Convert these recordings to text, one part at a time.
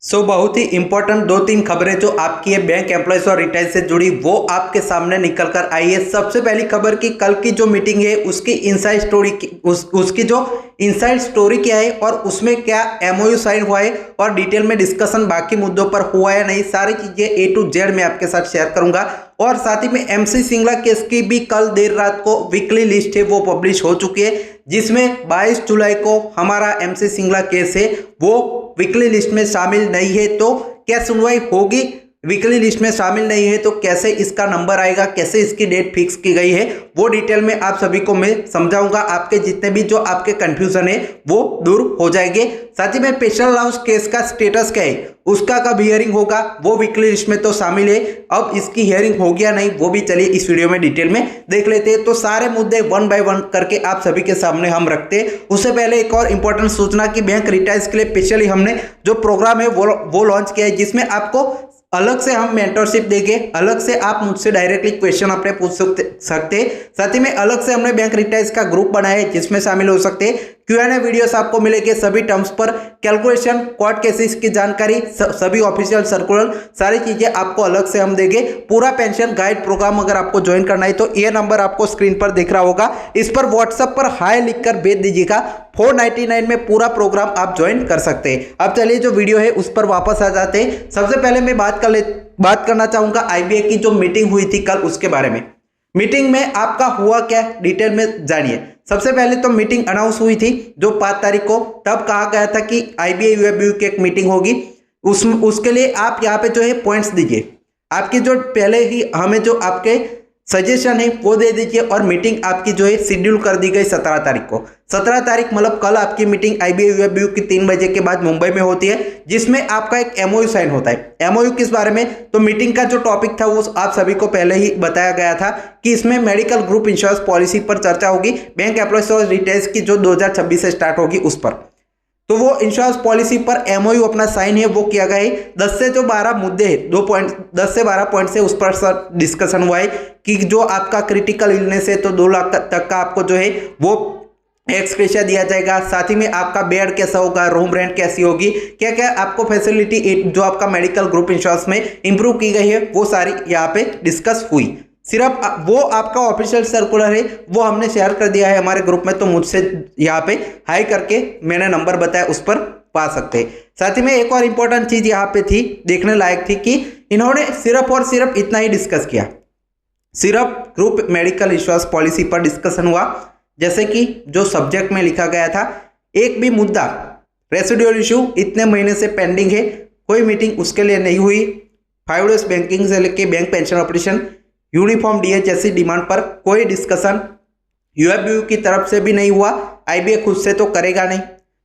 बहुत ही इंपॉर्टेंट दो तीन खबरें जो आपकी है बैंक एम्प्लॉयज और रिटायर्ड से जुड़ी वो आपके सामने निकल कर आई है। सबसे पहली खबर की कल की जो मीटिंग है उसकी इनसाइड स्टोरी उसकी जो इनसाइड स्टोरी क्या है और उसमें क्या एमओयू साइन हुआ है और डिटेल में डिस्कशन बाकी मुद्दों पर हुआ है नहीं, सारी चीजें ए टू जेड मैं आपके साथ शेयर करूंगा। और साथ ही में एमसी सिंगला केस की भी कल देर रात को वीकली लिस्ट है वो पब्लिश हो चुकी है, जिसमें 22 जुलाई को हमारा एमसी सिंगला केस है वो वीकली लिस्ट में शामिल नहीं है। तो क्या सुनवाई होगी? वीकली लिस्ट में शामिल नहीं है तो कैसे इसका नंबर आएगा, कैसे इसकी डेट फिक्स की गई है, वो डिटेल में आप सभी को मैं समझाऊंगा। आपके जितने भी जो आपके कंफ्यूजन है वो दूर हो जाएंगे। साथ ही में स्पेशल अलाउंस केस का स्टेटस क्या है, उसका कब हियरिंग होगा, वो वीकली लिस्ट में तो शामिल है, अब इसकी हियरिंग होगी या नहीं वो भी चलिए इस वीडियो में डिटेल में देख लेते हैं। तो सारे मुद्दे वन बाय वन करके आप सभी के सामने हम रखते हैं। उससे पहले एक और इंपॉर्टेंट सूचना कि बैंक रिटायर्स के लिए स्पेशली हमने जो प्रोग्राम है वो लॉन्च किया है, जिसमें आपको अलग से हम मेंटरशिप देंगे, अलग से आप मुझसे डायरेक्टली क्वेश्चन अपने पूछ सकते। साथ ही में अलग से हमने बैंक रिटायर्स का ग्रुप बनाया है जिसमें शामिल हो सकते हैं। Q&A वीडियोस आपको मिलेंगे, सभी टर्म्स पर कैलकुलेशन, कोर्ट केसेस की जानकारी, सभी ऑफिशियल सर्कुलर, सारी चीजें आपको अलग से हम देंगे। पूरा पेंशन गाइड प्रोग्राम अगर आपको ज्वाइन करना है तो ये नंबर आपको स्क्रीन पर दिख रहा होगा, इस पर व्हाट्सएप पर हाई लिखकर भेज दीजिएगा। 499 में पूरा प्रोग्राम आप ज्वाइन कर सकते हैं। अब चलिए जो वीडियो है उस पर वापस आ जाते हैं। सबसे पहले मैं बात करना चाहूंगा आईबीए की जो मीटिंग हुई थी कल उसके बारे में। मीटिंग में आपका हुआ क्या डिटेल में जानिए। सबसे पहले तो मीटिंग अनाउंस हुई थी जो 5 तारीख को, तब कहा गया था कि आईबीए यूएबीयू की एक मीटिंग होगी, उसके लिए आप यहाँ पे जो है पॉइंट्स दीजिए, आपकी जो पहले ही हमें जो आपके सजेशन है वो दे दीजिए। और मीटिंग आपकी जो है शेड्यूल कर दी गई 17 तारीख को। 17 तारीख मतलब कल आपकी मीटिंग आईबीए यूएबीयू की 3 बजे के बाद मुंबई में होती है, जिसमें आपका एक एमओयू साइन होता है। एमओयू किस बारे में, तो मीटिंग का जो टॉपिक था वो आप सभी को पहले ही बताया गया था कि इसमें मेडिकल ग्रुप इंश्योरेंस पॉलिसी पर चर्चा होगी, बैंक एम्प्लॉयज और रिटायर्स की जो 2026 से स्टार्ट होगी उस पर। तो वो इंश्योरेंस पॉलिसी पर एमओयू अपना साइन है वो किया गया है। 10 से जो 12 मुद्दे हैं, 10 से 12 पॉइंट से उस पर डिस्कशन हुआ है कि जो आपका क्रिटिकल इलनेस है तो 2 लाख तक का आपको जो है वो एक्सग्रेशिया दिया जाएगा। साथ ही में आपका बेड कैसा होगा, रूम रेंट कैसी होगी, क्या क्या आपको फैसिलिटी जो आपका मेडिकल ग्रुप इंश्योरेंस में इंप्रूव की गई है वो सारी यहाँ पे डिस्कस हुई। सिर्फ वो आपका ऑफिशियल सर्कुलर है वो हमने शेयर कर दिया है हमारे ग्रुप में, तो मुझसे यहाँ पे हाई करके मैंने नंबर बताया उस पर पा सकते हैं। साथ ही में एक और इंपॉर्टेंट चीज यहाँ पे थी, देखने लायक थी, कि इन्होंने सिर्फ और सिर्फ इतना ही डिस्कस किया, सिर्फ ग्रुप मेडिकल इंश्योरेंस पॉलिसी पर डिस्कशन हुआ। जैसे कि जो सब्जेक्ट में लिखा गया था, एक भी मुद्दा रेसिडुअल इशू इतने महीने से पेंडिंग है, कोई मीटिंग उसके लिए नहीं हुई। 5 डेज बैंकिंग से लेके bank pension operation, uniform DA जैसी डिमांड पर कोई डिस्कशन यूएबीयू की तरफ से भी नहीं हुआ, आईबीए खुद से तो करेगा नहीं।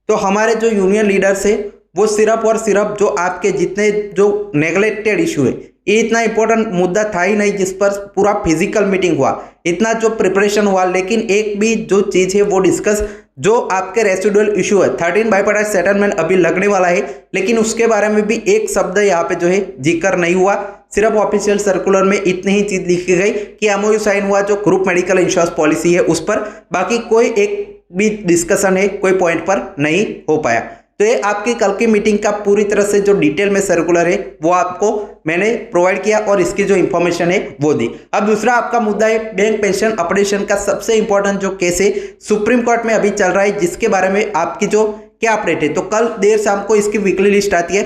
तो हमारे जो यूनियन लीडर्स है वो सिर्फ और सिर्फ जो आपके जितने जो नेग्लेक्टेड इशू है, ये इतना इंपॉर्टेंट मुद्दा था ही नहीं जिस पर पूरा फिजिकल मीटिंग हुआ, इतना जो प्रिपरेशन हुआ, लेकिन एक भी जो चीज़ है वो डिस्कस, जो आपके रेसिडुअल इशू है 13 बाइपार्टाइट सेटलमेंट अभी लगने वाला है, लेकिन उसके बारे में भी एक शब्द यहाँ पे जो है जिक्र नहीं हुआ। सिर्फ ऑफिशियल सर्कुलर में इतनी ही चीज लिखी गई कि एमओयू साइन हुआ जो ग्रुप मेडिकल इंश्योरेंस पॉलिसी है उस पर, बाकी कोई एक भी डिस्कशन है कोई पॉइंट पर नहीं हो पाया। तो ये आपकी कल की मीटिंग का पूरी तरह से जो डिटेल में सर्कुलर है वो आपको मैंने प्रोवाइड किया और इसकी जो इंफॉर्मेशन है वो दी। अब दूसरा आपका मुद्दा है बैंक पेंशन ऑपरेशन का सबसे इंपॉर्टेंट जो केस है सुप्रीम कोर्ट में अभी चल रहा है, जिसके बारे में आपकी जो क्या अपडेट है। तो कल देर शाम को इसकी वीकली लिस्ट आती है,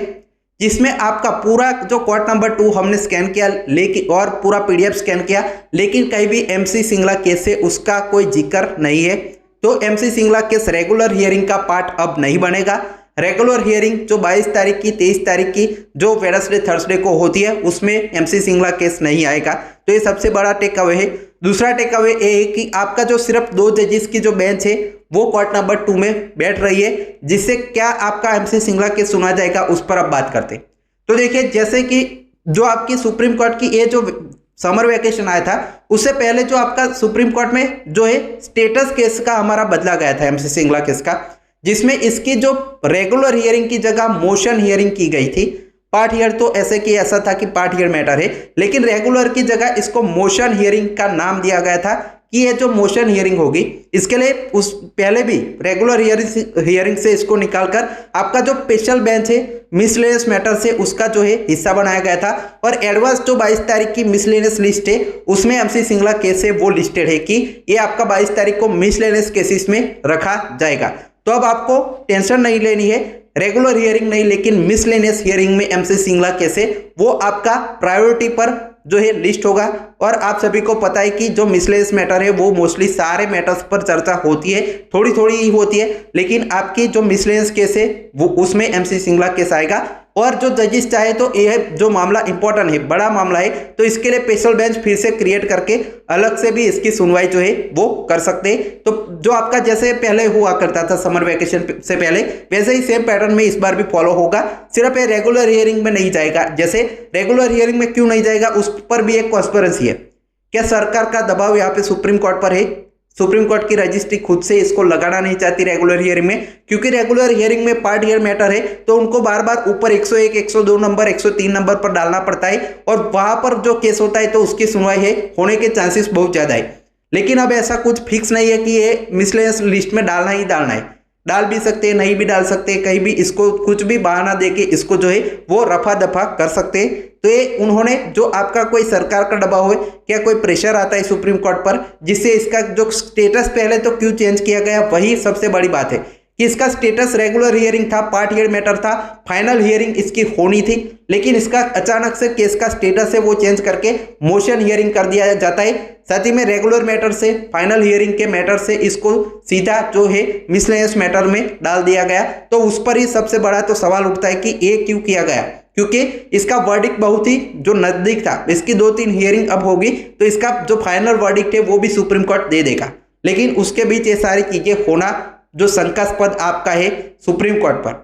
जिसमें आपका पूरा जो कोर्ट नंबर 2 हमने स्कैन किया, लेकिन और पूरा पीडीएफ स्कैन किया, लेकिन कहीं भी एमसी सिंगला केस से उसका कोई जिक्र नहीं है। तो MC Singla case regular hearing का पार्ट अब नहीं बनेगा। रेगुलर हियरिंग जो 22 तारीख की 23 तारीख की जो वेडनेसडे थर्सडे को होती है उसमें एमसी सिंगला केस नहीं आएगा। तो ये सबसे बड़ा टेक अवे है। दूसरा टेक अवे ये है कि आपका जो सिर्फ 2 जजेस की जो बेंच है वो कोर्ट नंबर 2 में बैठ रही है, जिससे क्या आपका एमसी सिंगला केस सुना जाएगा उस पर अब बात करते हैं। तो देखिए, जैसे कि जो आपकी सुप्रीम कोर्ट की ये जो समर वेकेशन आया था उससे पहले जो आपका सुप्रीम कोर्ट में जो है स्टेटस केस का हमारा बदला गया था एमसी सिंगला केस का, जिसमें इसकी जो रेगुलर हियरिंग की जगह मोशन हियरिंग की गई थी। पार्ट हियर तो ऐसे कि ऐसा था कि पार्ट हियर मैटर है, लेकिन रेगुलर की जगह इसको मोशन हियरिंग का नाम दिया गया था कि ये जो मोशन हियरिंग होगी इसके लिए उस पहले भी रेगुलर हियरिंग से इसको निकालकर आपका जो स्पेशल बेंच है मिसलेनियस मैटर से उसका जो है हिस्सा बनाया गया था। और एडवांस जो 22 तारीख की मिसलेनियस लिस्ट है उसमें MC सिंगला केस है वो लिस्टेड है कि ये आपका 22 तारीख को मिसलेनियस केसेस में रखा जाएगा। तो अब आपको टेंशन नहीं लेनी है, रेगुलर हियरिंग नहीं लेकिन मिसलेनियस हियरिंग में MC सिंगला केस है वो आपका प्रायोरिटी पर जो है लिस्ट होगा। और आप सभी को पता है कि जो मिसलेनियस मैटर है वो मोस्टली सारे मैटर्स पर चर्चा होती है, थोड़ी थोड़ी ही होती है, लेकिन आपकी जो मिसलेनियस केस है वो उसमें MC सिंगला केस आएगा। और जो जजिस चाहे तो ये जो मामला इंपॉर्टेंट है, बड़ा मामला है, तो इसके लिए स्पेशल बेंच फिर से क्रिएट करके अलग से भी इसकी सुनवाई जो है वो कर सकते हैं। तो जो आपका जैसे पहले हुआ करता था समर वेकेशन से पहले वैसे ही सेम पैटर्न में इस बार भी फॉलो होगा, सिर्फ ये रेगुलर हियरिंग में नहीं जाएगा। जैसे रेगुलर हियरिंग में क्यों नहीं जाएगा उस पर भी एक कॉन्स्पिरेसी है। क्या सरकार का दबाव यहाँ पे सुप्रीम कोर्ट पर है? सुप्रीम कोर्ट की रजिस्ट्री खुद से इसको लगाना नहीं चाहती रेगुलर हियरिंग में, क्योंकि रेगुलर हियरिंग में पार्ट हियर मैटर है तो उनको बार बार ऊपर 101, 102 नंबर, 103 नंबर पर डालना पड़ता है और वहां पर जो केस होता है तो उसकी सुनवाई है होने के चांसेस बहुत ज्यादा है। लेकिन अब ऐसा कुछ फिक्स नहीं है कि ये मिसलेनियस लिस्ट में डालना ही डालना है, डाल भी सकते हैं, नहीं भी डाल सकते, कहीं भी इसको कुछ भी बहाना देके इसको जो है वो रफा दफा कर सकते हैं। तो ये उन्होंने जो आपका कोई सरकार का दबाव है, क्या कोई प्रेशर आता है सुप्रीम कोर्ट पर जिससे इसका जो स्टेटस पहले तो क्यों चेंज किया गया, वही सबसे बड़ी बात है कि इसका स्टेटस रेगुलर हियरिंग था, पार्ट हियर मैटर था, फाइनल हियरिंग इसकी होनी थी, लेकिन इसका अचानक से केस का स्टेटस है वो चेंज करके मोशन हियरिंग कर दिया जाता है। साथ ही में रेगुलर मैटर से फाइनल हियरिंग के मैटर से इसको सीधा जो है मिसलेनियस मैटर में डाल दिया गया। तो उस पर ही सबसे बड़ा तो सवाल उठता है कि ये क्यों किया गया, क्योंकि इसका वर्डिक्ट बहुत ही जो नजदीक था, इसकी 2-3 हियरिंग अब होगी तो इसका जो फाइनल वर्डिक्ट है वो भी सुप्रीम कोर्ट दे देगा। लेकिन उसके बीच ये सारी चीजें होना जो शंकास्पद आपका है सुप्रीम कोर्ट पर,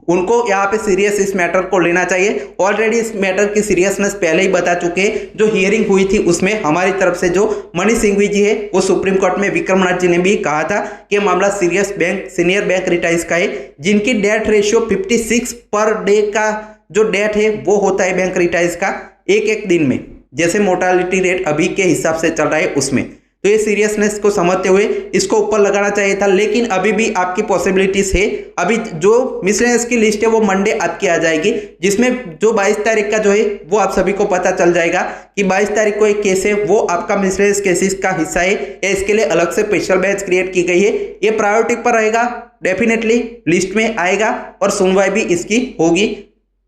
उनको यहाँ पे सीरियस इस मैटर को लेना चाहिए। ऑलरेडी इस मैटर की सीरियसनेस पहले ही बता चुके हैं, जो हियरिंग हुई थी उसमें हमारी तरफ से जो मनीष सिंघवी जी है वो सुप्रीम कोर्ट में विक्रमनाथ जी ने भी कहा था कि मामला सीनियर बैंक रिटाइज का है, जिनकी डेट रेशियो 56 पर डे का जो डेट है वो होता है बैंक रिटाइज का एक दिन में, जैसे मोर्टालिटी रेट अभी के हिसाब से चल रहा है उसमें। तो ये सीरियसनेस को समझते हुए इसको ऊपर लगाना चाहिए था, लेकिन अभी भी आपकी पॉसिबिलिटीज है। अभी जो मिसलेनियस की लिस्ट है वो मंडे आपकी आ जाएगी, जिसमें जो 22 तारीख का जो है वो आप सभी को पता चल जाएगा कि 22 तारीख को एक केस है वो आपका मिसलेनियस केसेस का हिस्सा है या इसके लिए अलग से स्पेशल बेंच क्रिएट की गई है। ये प्रायोरिटी पर रहेगा, डेफिनेटली लिस्ट में आएगा और सुनवाई भी इसकी होगी।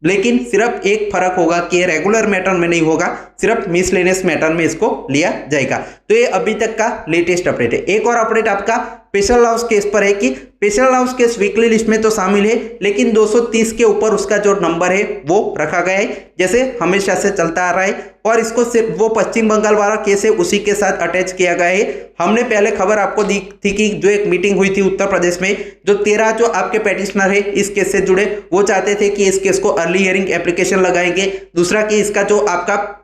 लेकिन सिर्फ एक फर्क होगा कि रेगुलर मैटर में नहीं होगा, सिर्फ मिसलेनियस मैटर में इसको लिया जाएगा। तो ये अभी तक का लेटेस्ट अपडेट है। एक और अपडेट आपका स्पेशल हाउस केस पर है कि special house case weekly list में तो शामिल है, लेकिन 230 के ऊपर उसका जो नंबर है वो रखा गया है, जैसे हमेशा से चलता आ रहा है। और इसको सिर्फ वो पश्चिम बंगाल वाला केस है उसी के साथ अटैच किया गया है। हमने पहले खबर आपको दी थी कि जो एक मीटिंग हुई थी उत्तर प्रदेश में, जो 13 जो आपके पेटिशनर है इस केस से जुड़े वो चाहते थे कि इस केस को अर्ली हियरिंग एप्लीकेशन लगाएंगे। दूसरा कि इसका जो आपका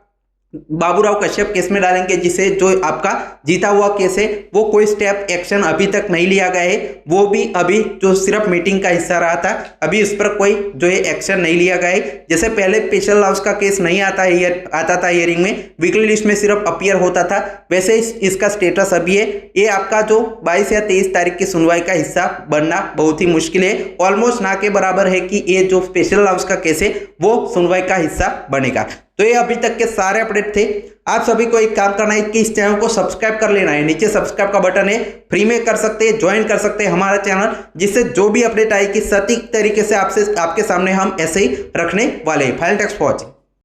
बाबूराव कश्यप केस में डालेंगे, जिसे जो आपका जीता हुआ केस है वो कोई स्टेप एक्शन अभी तक नहीं लिया गया है, वो भी अभी जो सिर्फ मीटिंग का हिस्सा रहा था, अभी उस पर कोई जो है एक्शन नहीं लिया गया है। जैसे पहले स्पेशल हाउस का केस नहीं आता था हियरिंग में, वीकली लिस्ट में सिर्फ अपीयर होता था, वैसे इसका स्टेटस अभी है। ये आपका जो 22 या 23 तारीख की सुनवाई का हिस्सा बनना बहुत ही मुश्किल है, ऑलमोस्ट ना के बराबर है कि ये जो स्पेशल हाउस का केस है वो सुनवाई का हिस्सा बनेगा। तो ये अभी तक के सारे अपडेट थे। आप सभी को एक काम करना है कि इस चैनल को सब्सक्राइब कर लेना है, नीचे सब्सक्राइब का बटन है, फ्री में कर सकते हैं, ज्वाइन कर सकते हैं हमारा चैनल, जिससे जो भी अपडेट आएगी सटीक तरीके से आपके सामने हम ऐसे ही रखने वाले हैं। Final text for watching.